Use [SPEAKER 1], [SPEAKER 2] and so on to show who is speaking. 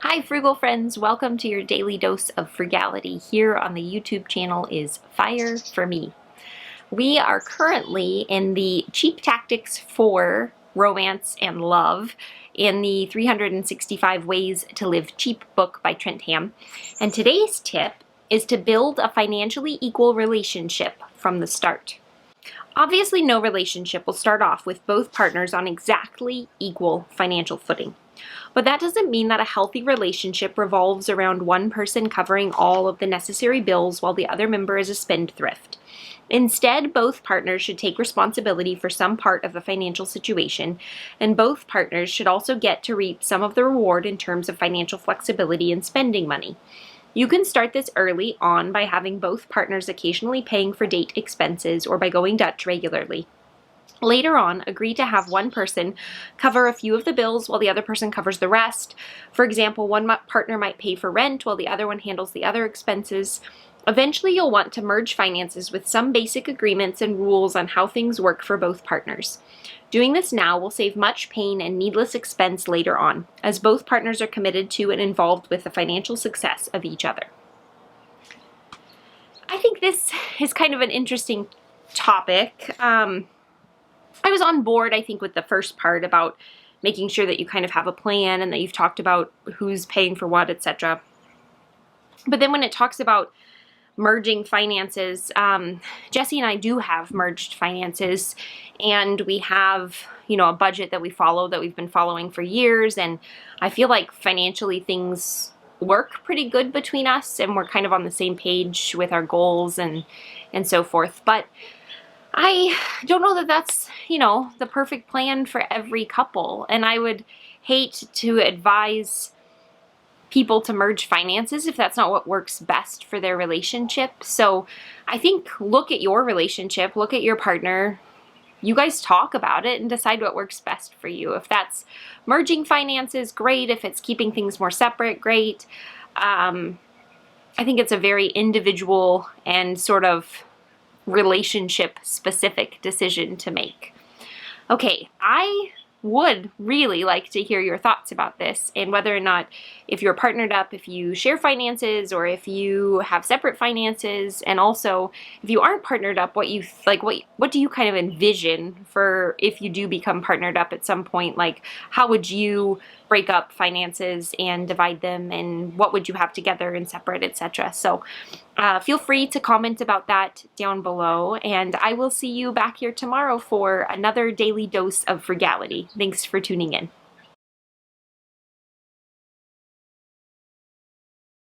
[SPEAKER 1] Hi frugal friends, welcome to your daily dose of frugality. Here on the YouTube channel is Fire for Me. We are currently in the Cheap Tactics for Romance and Love in the 365 Ways to Live Cheap book by Trent Ham. And today's tip is to build a financially equal relationship from the start. Obviously, no relationship will start off with both partners on exactly equal financial footing. But that doesn't mean that a healthy relationship revolves around one person covering all of the necessary bills while the other member is a spendthrift. Instead, both partners should take responsibility for some part of the financial situation, and both partners should also get to reap some of the reward in terms of financial flexibility and spending money. You can start this early on by having both partners occasionally paying for date expenses or by going Dutch regularly. Later on, agree to have one person cover a few of the bills while the other person covers the rest. For example, one partner might pay for rent while the other one handles the other expenses. Eventually, you'll want to merge finances with some basic agreements and rules on how things work for both partners. Doing this now will save much pain and needless expense later on, as both partners are committed to and involved with the financial success of each other. I think this is kind of an interesting topic. I was on board, I think, with the first part about making sure that you kind of have a plan and that you've talked about who's paying for what, etc. But then when it talks about merging finances, Jesse and I do have merged finances, and we have, a budget that we follow that we've been following for years, and I feel like financially things work pretty good between us, and we're kind of on the same page with our goals and so forth. But I don't know that that's, the perfect plan for every couple, and I would hate to advise people to merge finances if that's not what works best for their relationship. So I think look at your relationship, look at your partner, you guys talk about it and decide what works best for you. If that's merging finances, great. If it's keeping things more separate, great. I think it's a very individual and sort of relationship specific decision to make. Okay, I would really like to hear your thoughts about this and whether or not, if you're partnered up, if you share finances or if you have separate finances, and also if you aren't partnered up, what do you kind of envision for if you do become partnered up at some point? Like, how would you break up finances and divide them, and what would you have together and separate, etc. So feel free to comment about that down below, and I will see you back here tomorrow for another daily dose of frugality. Thanks for tuning in.